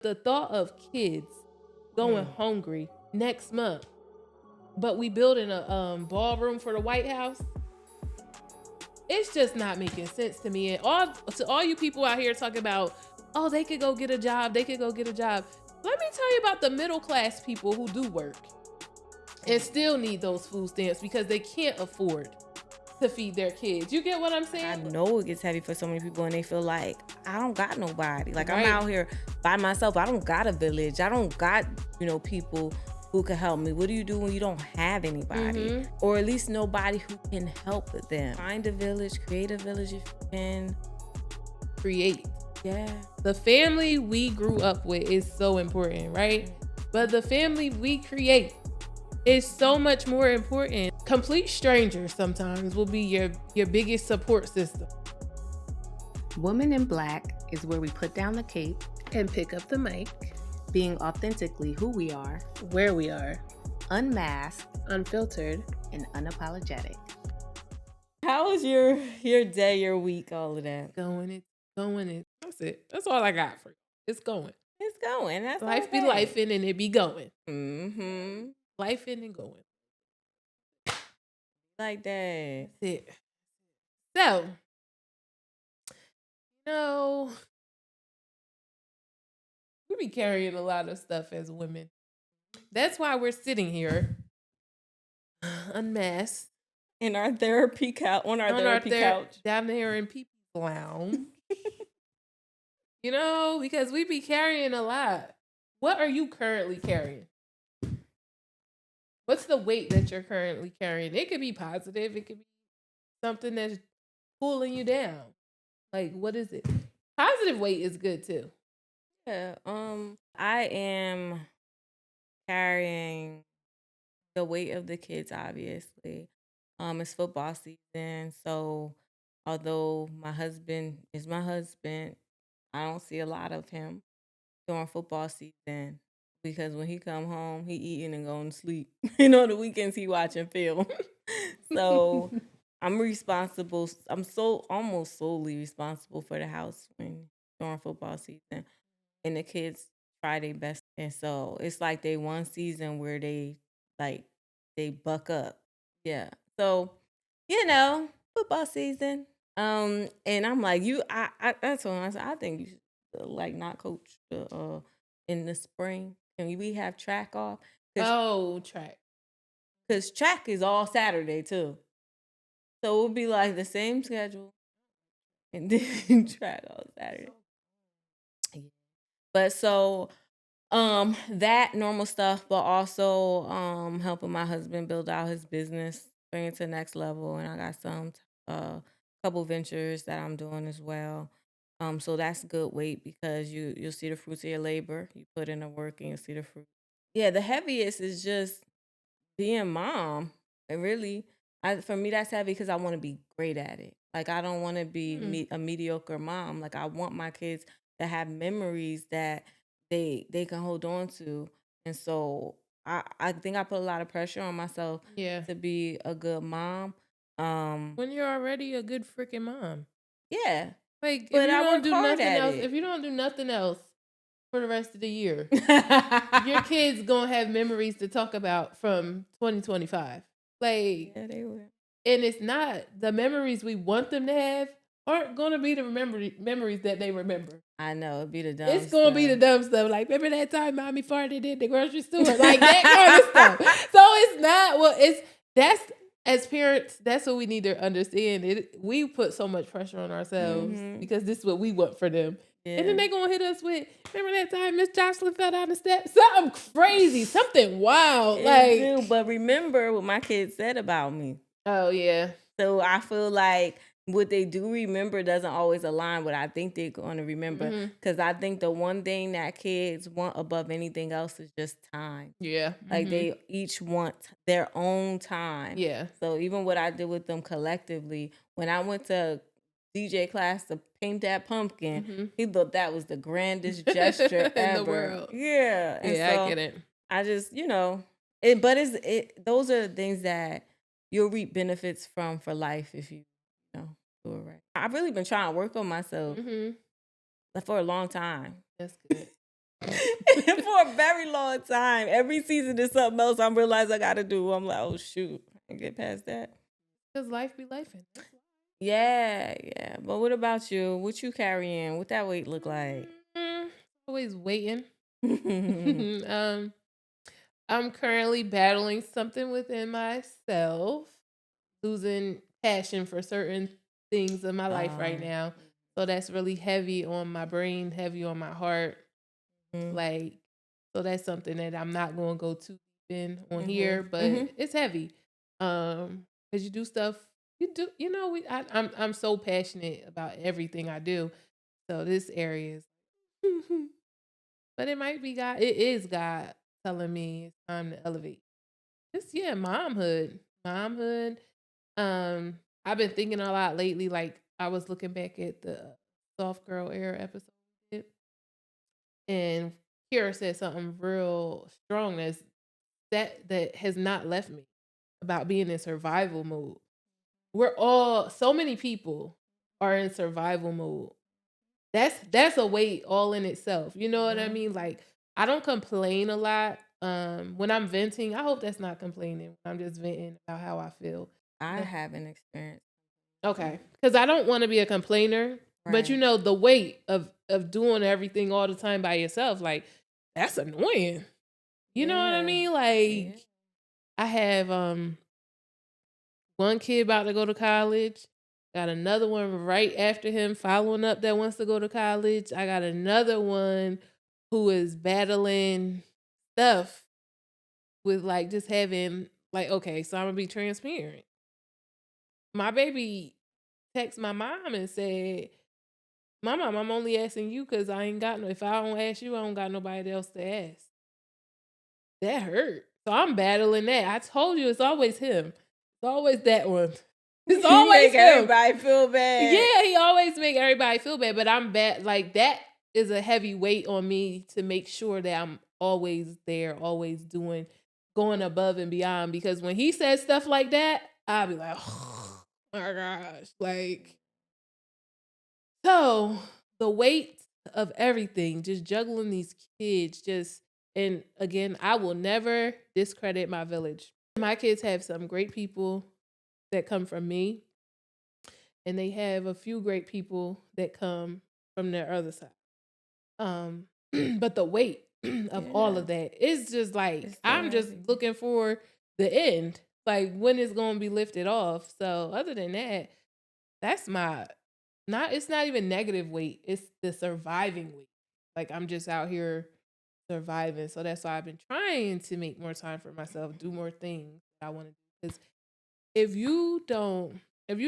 The thought of kids going hungry next month, but we building a ballroom for the White House. It's just not making sense to me. And all you people out here talking about, oh, they could go get a job. They could go get a job. Let me tell you about the middle class people who do work and still need those food stamps because they can't afford to feed their kids. You get what I'm saying? I know it gets heavy for so many people and they feel like, I don't got nobody. Like, Right. I'm out here by myself. I don't got a village. I don't got, people who can help me. What do you do when you don't have anybody? Or at least nobody who can help them? Find a village, create a village if you can. Create. Yeah. The family we grew up with is so important, right? But the family we create is so much more important. Complete strangers sometimes will be your biggest support system. Woman in Black is where we put down the cape And pick up the mic, being authentically who we are, where we are, unmasked, unfiltered. and unapologetic. How was your day, your week, all of that? Going it. That's it. That's all I got for you. It's going. It's going. That's Life be okay. lifing and it be going. Mm-hmm. Lifing and going. Like that. That's it. So, we be carrying a lot of stuff as women. That's why we're sitting here, unmasked, In our therapy couch, on our therapy couch. down there in People's Lounge. Because we be carrying a lot. What are you currently carrying? What's the weight that you're currently carrying? It could be positive. It could be something that's pulling you down. Like, what is it? Positive weight is good too. Yeah. I am carrying the weight of the kids, obviously. It's football season, so although my husband is my husband, I don't see a lot of him during football season because when he come home, he eating and going to sleep. The weekends he watching film. So I'm responsible. I'm almost solely responsible for the house during football season, and the kids try their best. And so it's like they one season where they buck up. Yeah. So football season. And I'm like, I that's when I said, I think you should not coach in the spring. Can we have track off? Track. Because track is all Saturday too. So it would be like the same schedule. And then track all Saturday. But so that normal stuff, but also helping my husband build out his business, bring it to the next level. And I got some couple ventures that I'm doing as well. So that's good weight because you'll see the fruits of your labor. You put in the work and you'll see the fruit. Yeah, the heaviest is just being mom. And really, for me, that's heavy because I want to be great at it. Like, I don't want to be a mediocre mom. Like, I want my kids to have memories that they can hold on to. And so I think I put a lot of pressure on myself to be a good mom. When you're already a good freaking mom. Yeah. Like, But if you I don't work do hard nothing at else, it. if you don't do nothing else for the rest of the year, your kids gonna have memories to talk about from 2025. Like, Yeah, they will. and it's not the memories we want them to have aren't gonna be the memories that they remember. I know, it'd be the dumb It's gonna be the stuff. dumb stuff. Like, remember that time mommy farted in the grocery store? Like, that kind of stuff. So it's not that's as parents, that's what we need to understand. We put so much pressure on ourselves because this is what we want for them. Yeah. And then they gonna hit us with, remember that time Miss Jocelyn fell down the steps? Something crazy, something wild. It do, but remember what my kids said about me. Oh yeah. So I feel like what they do remember doesn't always align with what I think they're going to remember. Because I think the one thing that kids want above anything else is just time. Yeah. Like they each want their own time. Yeah. So even what I did with them collectively, when I went to DJ class to paint that pumpkin, he thought that was the grandest gesture in ever. the world. Yeah. And Yeah, so I get it. I just, those are the things that you'll reap benefits from for life if you do it right. I've really been trying to work on myself for a long time. That's good. for a very long time. Every season is something else I'm realizing I gotta do. I'm like, oh shoot, I get past that. Because life be life. Yeah. But what about you? What you carrying? What that weight look like? Always waiting. I'm currently battling something within myself, losing passion for certain things in my life right now. So that's really heavy on my brain, heavy on my heart. Like, so that's something that I'm not going to go too deep in on here, but it's heavy. Cause you do stuff, I'm so passionate about everything I do. So this area is, but it might be God. It is God telling me it's time to elevate. Momhood. I've been thinking a lot lately. Like I was looking back at the soft girl era episode, and Kira said something real strong that has not left me about being in survival mode. So many people are in survival mode. That's a weight all in itself. You know what I mean? Like I don't complain a lot. When I'm venting, I hope that's not complaining. I'm just venting about how I feel. I haven't experienced. Okay, because I don't want to be a complainer. Right. But the weight of doing everything all the time by yourself, like that's annoying. You know what I mean? Like I have one kid about to go to college. Got another one right after him following up that wants to go to college. I got another one who is battling stuff with like just having like, okay, so I'm gonna be transparent. My baby texted my mom and said, "My mom, I'm only asking you because I ain't got no. If I don't ask you, I don't got nobody else to ask." That hurt. So I'm battling that. I told you it's always him. It's always that one. It's always him. Everybody feel bad. Yeah, he always make everybody feel bad. But I'm bad. Like that is a heavy weight on me to make sure that I'm always there, always going above and beyond. Because when he says stuff like that, I'll be like, oh my gosh. Like, so the weight of everything, just juggling these kids, and again, I will never discredit my village. My kids have some great people that come from me, and they have a few great people that come from their other side. But the weight of all of that is just like, I'm just looking for the end, like when it's going to be lifted off. So other than that, that's it's not even negative weight. It's the surviving weight. Like I'm just out here surviving. So that's why I've been trying to make more time for myself, do more things that I want to do. Because if you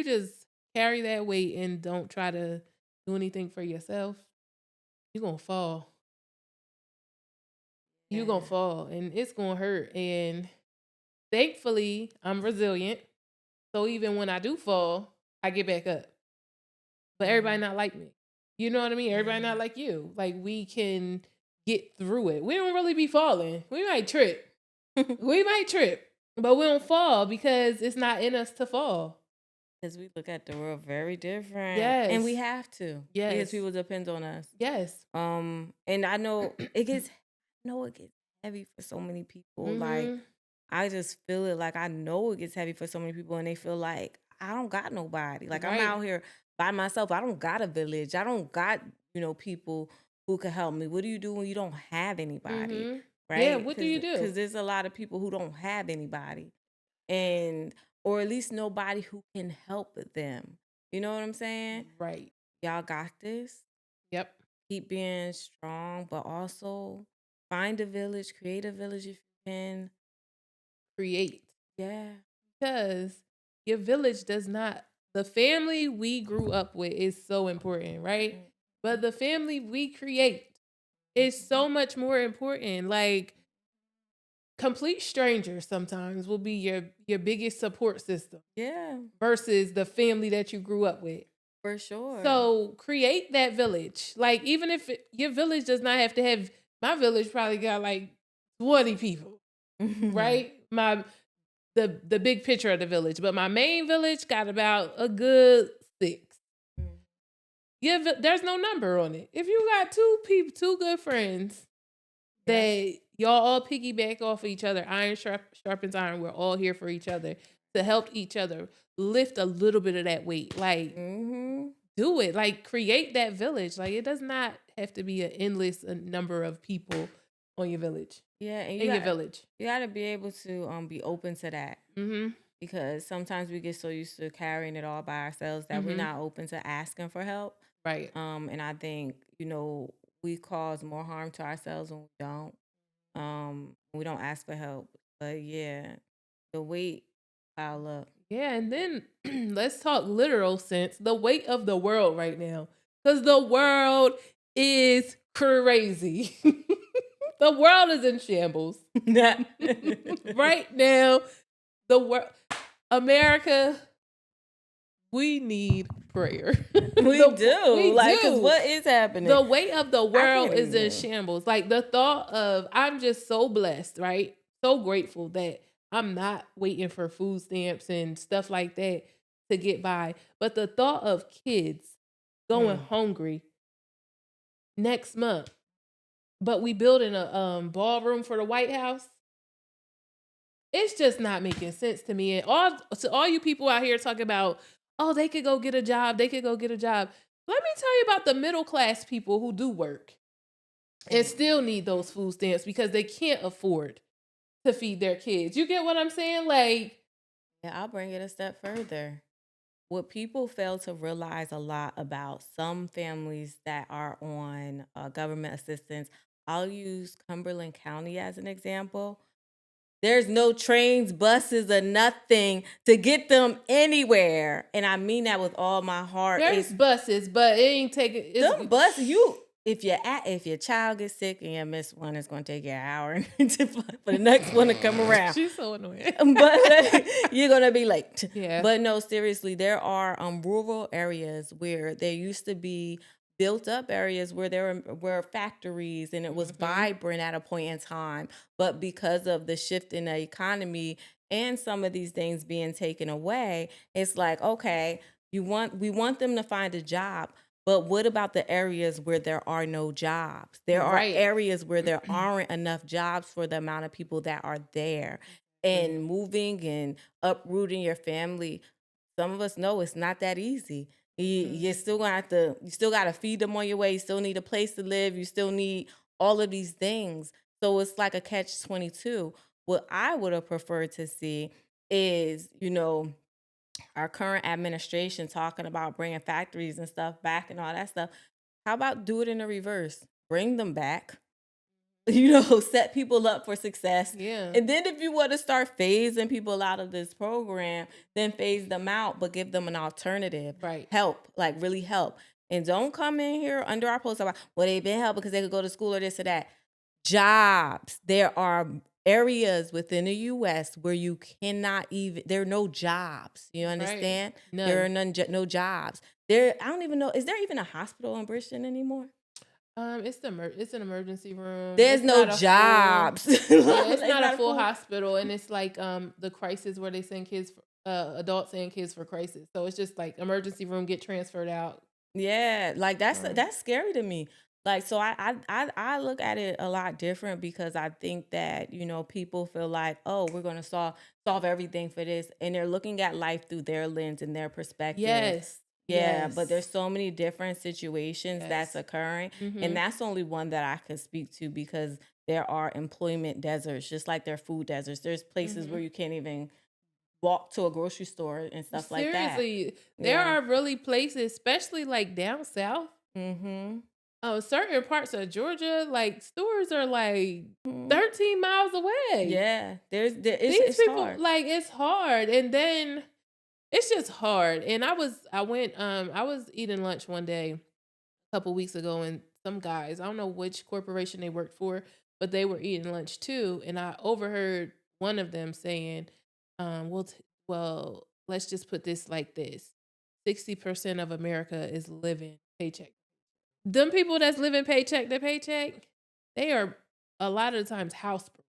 just carry that weight and don't try to do anything for yourself, you're going to fall. You're going to fall and it's going to hurt. And thankfully, I'm resilient. So even when I do fall, I get back up. But everybody not like me. You know what I mean? Everybody not like you. Like we can get through it. We don't really be falling. We might trip. But we don't fall because it's not in us to fall. Because we look at the world very different. Yes. And we have to. Yes. Because people depend on us. Yes. And I know it gets heavy for so many people. Like I just feel it. Like I know it gets heavy for so many people and they feel like I don't got nobody. Like I'm out here by myself. I don't got a village. I don't got, people who can help me. What do you do when you don't have anybody? Right? Yeah, what do you do? Because there's a lot of people who don't have anybody. Or at least nobody who can help them. You know what I'm saying? Right. Y'all got this. Yep. Keep being strong, but also find a village, create a village if you can. Create. Yeah. Because your village the family we grew up with is so important, right? But the family we create is so much more important. Like, complete strangers sometimes will be your biggest support system. Yeah. Versus the family that you grew up with. For sure. So create that village. Like even if your village does not have to have, my village probably got like 20 people, right? The big picture of the village, but my main village got about a good 6. There's no number on it. If you got 2 good friends, that y'all all piggyback off of each other. Iron sharpens iron. We're all here for each other to help each other lift a little bit of that weight. Like, do it. Like, create that village. Like, it does not have to be an endless number of people on your village. Yeah, and your village. You got to be able to be open to that. Because sometimes we get so used to carrying it all by ourselves that we're not open to asking for help. Right. And I think, we cause more harm to ourselves when we don't. We don't ask for help. But yeah, the weight pile up. Yeah, and then let's talk literal sense. The weight of the world right now. Because the world is crazy. The world is in shambles. Right now, the world, America, we need prayer. We do. Because what is happening? The weight of the world is in shambles. Like, the thought of, I'm just so blessed, right? So grateful that I'm not waiting for food stamps and stuff like that to get by. But the thought of kids going hungry next month, but we building a ballroom for the White House. It's just not making sense to me. And all you people out here talking about, oh, they could go get a job. They could go get a job. Let me tell you about the middle class people who do work and still need those food stamps because they can't afford to feed their kids. You get what I'm saying? Like, yeah, I'll bring it a step further. What people fail to realize a lot about some families that are on government assistance, I'll use Cumberland County as an example. There's no trains, buses, or nothing to get them anywhere. And I mean that with all my heart. There's buses, but it ain't taking... Some buses, if your child gets sick and you miss one, it's going to take you an hour for the next one to come around. She's so annoying. But you're going to be late. Yeah. But no, seriously, there are rural areas where there used to be built up areas where there were factories and it was vibrant at a point in time. But because of the shift in the economy and some of these things being taken away, it's like, okay, we want them to find a job. But what about the areas where there are no jobs? There are areas where there aren't enough jobs for the amount of people that are there. And moving and uprooting your family, some of us know it's not that easy. You still got to feed them on your way. You still need a place to live. You still need all of these things. So it's like a catch-22. What I would have preferred to see is, our current administration talking about bringing factories and stuff back and all that stuff. How about do it in the reverse? Bring them back. Set people up for success. Yeah. And then if you want to start phasing people out of this program, then phase them out, but give them an alternative. Right. Help, like really help. And don't come in here under our post about, well, they've been helped because they could go to school or this or that. Jobs. There are areas within the U.S. where you cannot there are no jobs. You understand? Right. None. There are no jobs. I don't even know. Is there even a hospital in Bridgeton anymore? It's an emergency room. There's no jobs. It's not a full hospital, and it's like the crisis where they send kids, adults and kids for crisis. So it's just like emergency room, get transferred out. Yeah, like that's scary to me. Like, so I look at it a lot different because I think that people feel like, oh, we're gonna solve everything for this, and they're looking at life through their lens and their perspective. Yes. Yeah, but there's so many different situations that's occurring. Mm-hmm. And that's only one that I could speak to because there are employment deserts, just like there are food deserts. There's places where you can't even walk to a grocery store and stuff like that. Seriously, there are really places, especially like down south. Certain parts of Georgia, like stores are like 13 miles away. Yeah, These people, hard. like, it's hard. And then it's just hard. And I was eating lunch one day a couple weeks ago, and some guys, I don't know which corporation they worked for, but they were eating lunch too. And I overheard one of them saying, well, let's just put this like this. 60% of America is living paycheck. Them people that's living paycheck to paycheck, they are a lot of the times house broke.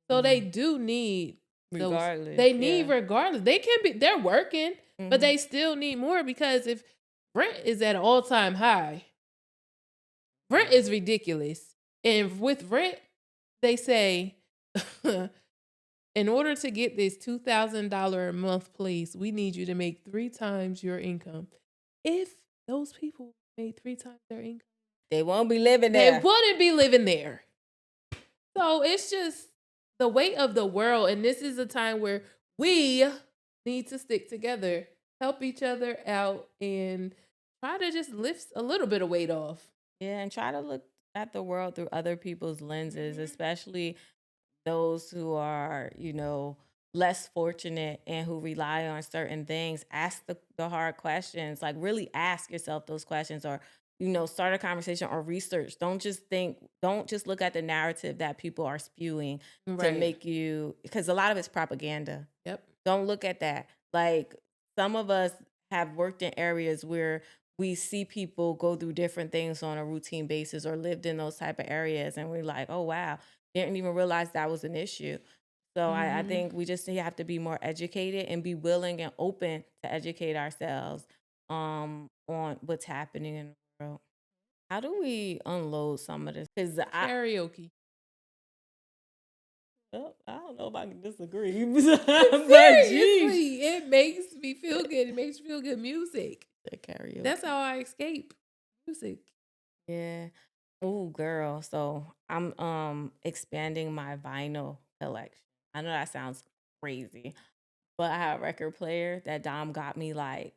So they do need regardless. Regardless. They're working, but they still need more because if rent is at an all-time high, rent is ridiculous. And with rent, they say, in order to get this $2,000 a month place, we need you to make 3 times your income. If those people made 3 times their income, They won't be living they there. wouldn't be living there. So it's just the weight of the world. And this is a time where we need to stick together, help each other out, and try to just lift a little bit of weight off. Yeah, and try to look at the world through other people's lenses, especially those who are, less fortunate and who rely on certain things. Ask the hard questions. Like, really ask yourself those questions, or, start a conversation or research. Don't just look at the narrative that people are spewing to Right. make you, because a lot of it's propaganda. Yep. Don't look at that. Like, some of us have worked in areas where we see people go through different things on a routine basis, or lived in those type of areas, and we're like, oh wow, didn't even realize that was an issue. So I think we just have to be more educated and be willing and open to educate ourselves on what's happening in the world. How do we unload some of this? Because Karaoke. I don't know if I can disagree. But Seriously, it makes me feel good. It makes me feel good music. the karaoke. That's how I escape music. Yeah. Oh, girl. So I'm expanding my vinyl collection. I know that sounds crazy, but I have a record player that Dom got me like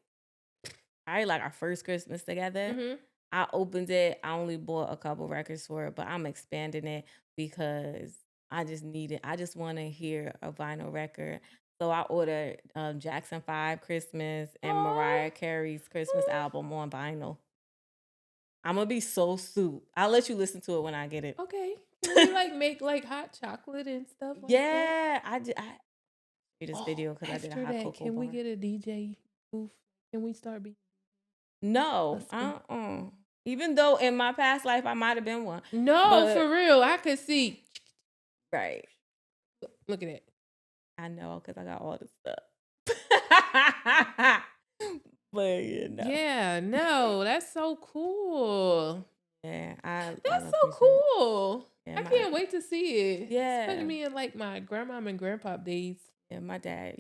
our first Christmas together. Mm-hmm. I opened it. I only bought a couple records for it, but I'm expanding it because I just need it. I just want to hear a vinyl record. So I ordered Jackson 5 Christmas and Mariah Carey's Christmas album on vinyl. I'm going to be so soup. I'll let you listen to it when I get it. Okay. Can we make hot chocolate and stuff like that? Yeah. I did this video because I did a hot cocoa Can we get a DJ booth? Can we start being? No. Even though in my past life I might have been one. No, for real. I could see. Right. Look at it. I know, because I got all the stuff. But Yeah, no, that's so cool. Yeah, that's so cool. Yeah, I can't wait to see it. Yeah. It's putting me in my grandmom and grandpop days. Yeah, my dad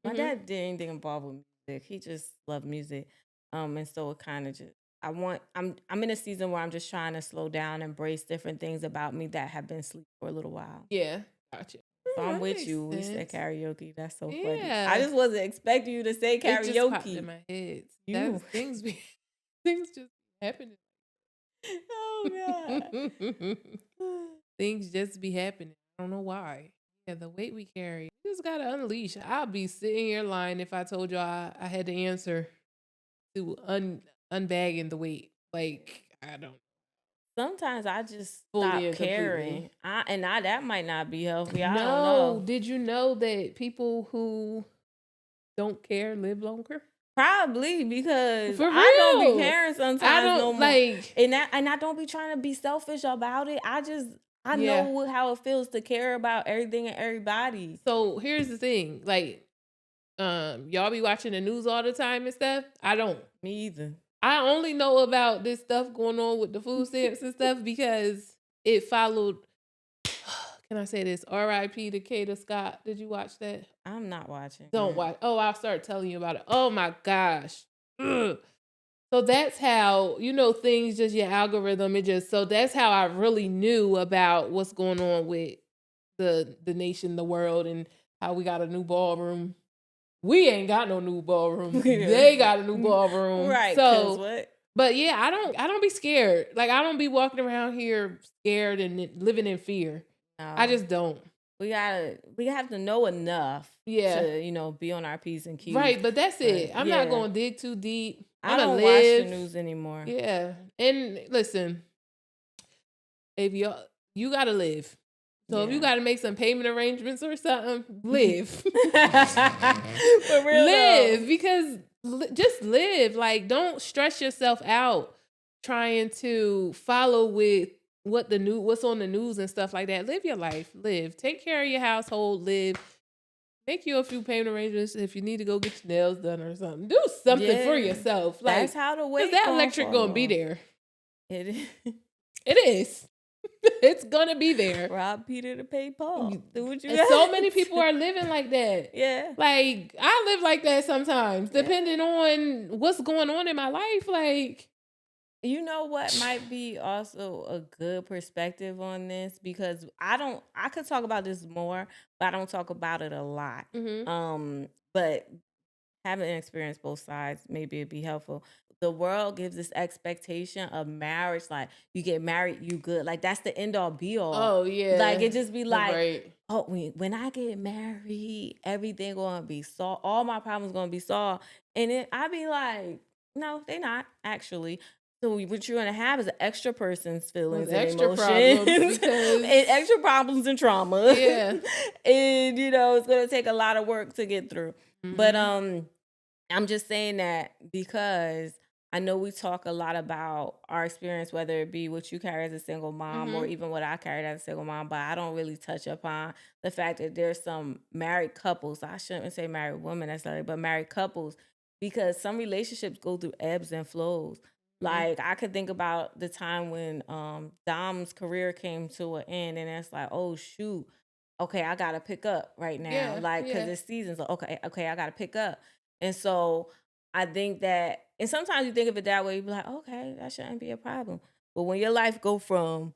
did anything involved with music. He just loved music. And so it kind of just I'm in a season where I'm just trying to slow down, embrace different things about me that have been asleep for a little while. Yeah, gotcha. So I'm with you. We said karaoke. That's so funny. Yeah. I just wasn't expecting you to say karaoke. It just popped in my head. Things just happening. Oh God. Things just be happening. I don't know why. Yeah, the weight we carry. You just gotta unleash. I'll be sitting here lying if I told y'all I had the answer to unbagging the weight. Like, I don't. Sometimes I just Fully stop caring. That might not be healthy. I don't No, know. did you know that people who don't care live longer? Probably because For I don't real. be caring sometimes I don't no more. And I don't be trying to be selfish about it. I know how it feels to care about everything and everybody. So here's the thing, y'all be watching the news all the time and stuff. I don't. Me either. I only know about this stuff going on with the food stamps and stuff because it followed. Can I say this? R.I.P. to Kata Scott. Did you watch that? I'm not watching. Don't watch. Oh, I'll start telling you about it. Oh my gosh. Ugh. So that's how, things just your algorithm. So that's how I really knew about what's going on with the nation, the world, and how we got a new ballroom. We ain't got no new ballroom. They got a new ballroom. Right. So what? But yeah, I don't be scared. Like, I don't be walking around here scared and living in fear. No. I just don't. We have to know enough to, be on our P's and Q's. Right, but that's it. I'm not going to dig too deep. I don't watch the news anymore. Yeah. And listen, if you got to live. So if you got to make some payment arrangements or something, live. For real. Live, because just live. Like, don't stress yourself out trying to follow with what's on the news and stuff like that. Live your life. Live. Take care of your household. Live. Make you a few payment arrangements if you need to go get your nails done or something. Do something for yourself. Like, that's how the way. Because that electric gonna be there. It is. It is. It's gonna be there. Rob Peter to pay Paul. Do what you And got. so many people are living like that. Yeah. Like, I live like that sometimes, depending on what's going on in my life. Like, You know what might be also a good perspective on this, because I could talk about this more, but I don't talk about it a lot. But having experienced both sides, maybe it'd be helpful. The world gives this expectation of marriage, like you get married, you good. Like that's the end all be all. oh yeah, Like it just be like, right. oh, when I get married, everything gonna be solved. All my problems gonna be solved. And then I be like, no, they not actually. So what you're gonna have is an extra person's feelings With and extra emotions, problems because and extra problems and trauma. Yeah. And it's gonna take a lot of work to get through. But I'm just saying that because I know we talk a lot about our experience, whether it be what you carry as a single mom or even what I carried as a single mom, but I don't really touch upon the fact that there's some married couples. I shouldn't say married women necessarily, but married couples, because some relationships go through ebbs and flows. Like I could think about the time when Dom's career came to an end, and it's like, oh shoot, okay, I gotta pick up right now, Yeah, like because yeah. it's seasons. So, okay, I gotta pick up. And so I think that, and sometimes you think of it that way, you be like, okay, that shouldn't be a problem. But when your life go from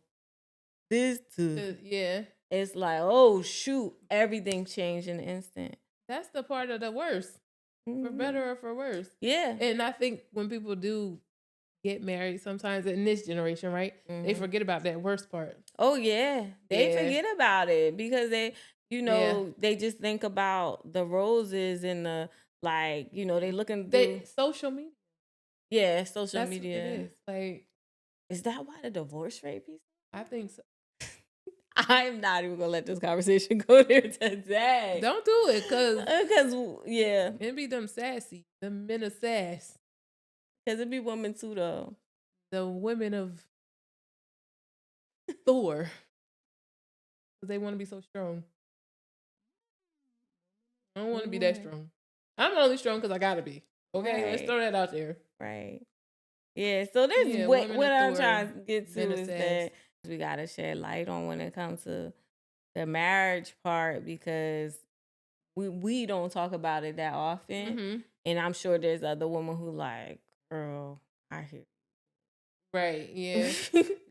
this to, Yeah, it's like, oh shoot, everything changed in an instant. that's the part of the worst, for better or for worse. Yeah. And I think when people do get married, sometimes in this generation, right, they forget about that worst part. Oh yeah, they Yeah. forget about it because they, Yeah. they just think about the roses and the, like, they looking through. They social media. Yeah, social That's media. what it is. Like, Is that why the divorce rate is? I think so. I'm not even gonna let this conversation go there today. Don't do it, cause yeah, it be them sassy, the men of sass, because it be women too though. the women of Thor, 'cause they want to be so strong. I don't want to be that strong. I'm only strong because I gotta be. Okay, let's Right. throw that out there. Right. Yeah, so there's Yeah, what women of I'm Thor, trying to get to men of is sass. that we gotta shed light on when it comes to the marriage part, because we don't talk about it that often. And I'm sure there's other women who like, girl, I hear. Right, yeah.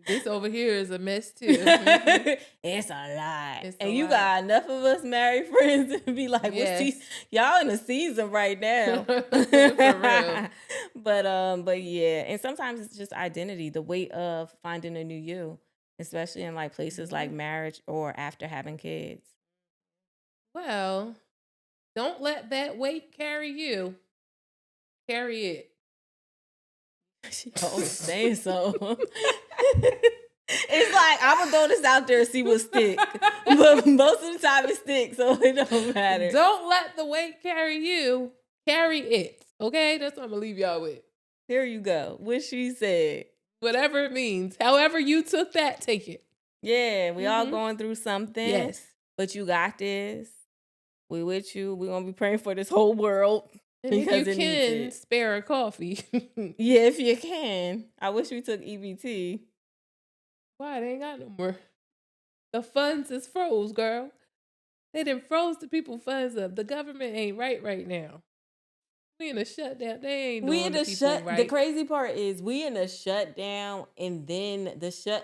This over here is a mess too. It's a lot. It's and a you lot. got enough of us married friends to be like, Yes. y'all in the season right now. For real. But yeah. And sometimes it's just identity, the weight of finding a new you, especially in like places like marriage or after having kids. Well, don't let that weight carry you. Carry it. She always saying so. It's like, I'm gonna throw this out there and see what stick. But most of the time it sticks, so it don't matter. Don't let the weight carry you. Carry it. Okay? That's what I'm gonna leave y'all with. Here you go. What she said. Whatever it means. However you took that, take it. Yeah, we all going through something. Yes. But you got this. We with you. We're gonna be praying for this whole world. And Because if you it needs can, it. spare a coffee. Yeah, if you can. I wish we took EBT. Why? They ain't got no more. The funds is froze, girl. They done froze the people funds up. The government ain't right now. We in a shutdown. They ain't doing the people right. The crazy part is we in a shutdown, and then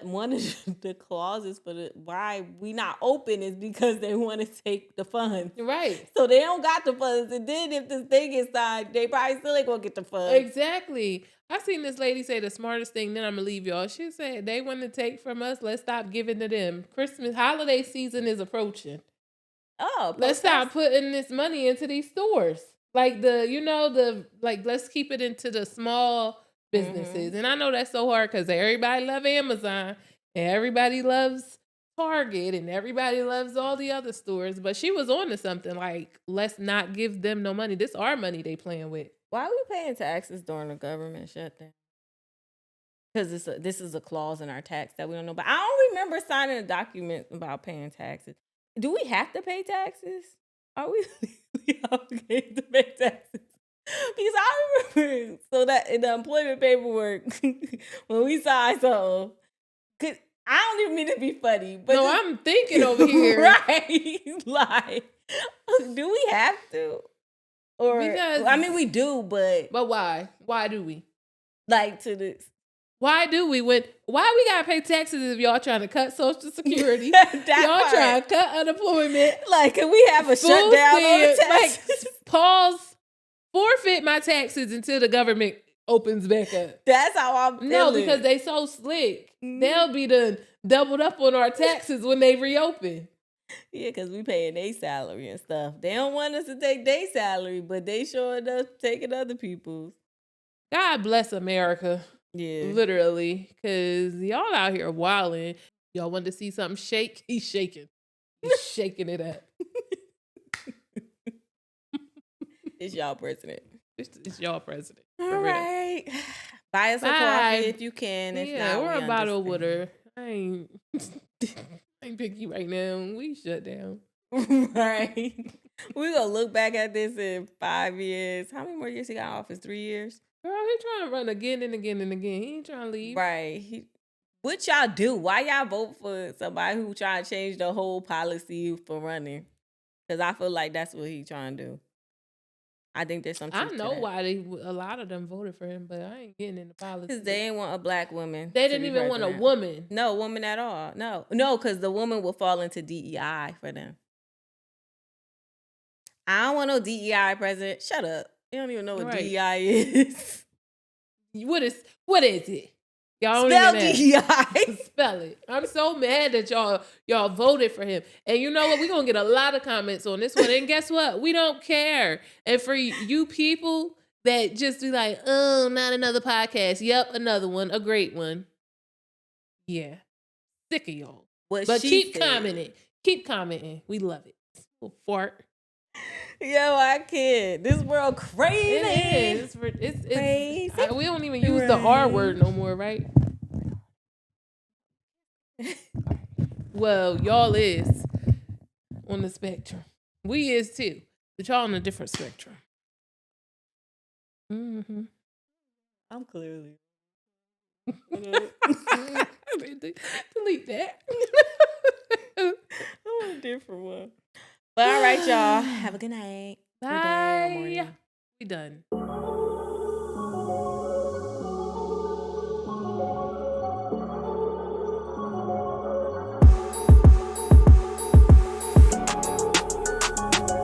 one of the clauses for why we not open is because they want to take the funds. Right. So they don't got the funds, and then if this thing gets signed, they probably still ain't gonna get the funds. Exactly. I seen this lady say the smartest thing, then I'm gonna leave y'all. She said they want to take from us, let's stop giving to them. Christmas holiday season is approaching. Oh, Let's stop putting this money into these stores. Like let's keep it into the small businesses. And I know that's so hard because everybody loves Amazon and everybody loves Target and everybody loves all the other stores. But she was on to something like, let's not give them no money. This our money they playing with. Why are we paying taxes during the government shutdown? Because this is a clause in our tax that we don't know. But I don't remember signing a document about paying taxes. Do we have to pay taxes? Are we legally obligated to pay taxes? Because I remember, so that in the employment paperwork, when we signed something, I don't even mean to be funny, but no, I'm thinking over here. right? Like, do we have to? Or Because I mean, we do, but why? Why do we? like to this. Why do we? Why we gotta pay taxes if y'all trying to cut Social Security? That y'all part. trying to cut unemployment? Like, can we have a Food shutdown on the stamps, taxes? like, pause, forfeit my taxes until the government opens back up. That's how I'm feeling. No, because they so slick. They'll be done doubled up on our taxes when they reopen. Yeah, because we paying their salary and stuff. They don't want us to take their salary, but they sure enough taking other people's. God bless America. Yeah. Literally. Because y'all out here wilding. Y'all want to see something shake? He's shaking. He's shaking it up. It's y'all president. It's y'all president. All right. Buy us a coffee if you can. If yeah, not, or a bottle of understand. water. I ain't picky right now. We shut down. Right. We're going to look back at this in 5 years. How many more years he got in office? 3 years? Girl, he trying to run again and again and again. He ain't trying to leave. Right. What y'all do? Why y'all vote for somebody who trying to change the whole policy for running? Because I feel like that's what he trying to do. I think there's some truth I to know that. why a lot of them voted for him, but I ain't getting into politics. Because they didn't want a black woman. They didn't even want a woman. No woman at all. No, because the woman will fall into DEI for them. I don't want no DEI president. Shut up. You don't even know what DEI is. What is it? Y'all don't Spell even DEI. Spell it. I'm so mad that y'all voted for him. And you know what? We're going to get a lot of comments on this one. And guess what? We don't care. And for you people that just be like, oh, not another podcast. Yep, another one. A great one. Yeah. Sick of y'all. But keep commenting. Keep commenting. We love it. Little fart. Yo, I can't. This world crazy. It is. It's crazy. We don't even use the R word no more, right? Well, y'all is on the spectrum. We is too. But y'all on a different spectrum. Mm-hmm. I'm clearly. Delete that. I'm on a different one. But all right, y'all. Have a good night. Bye. We done.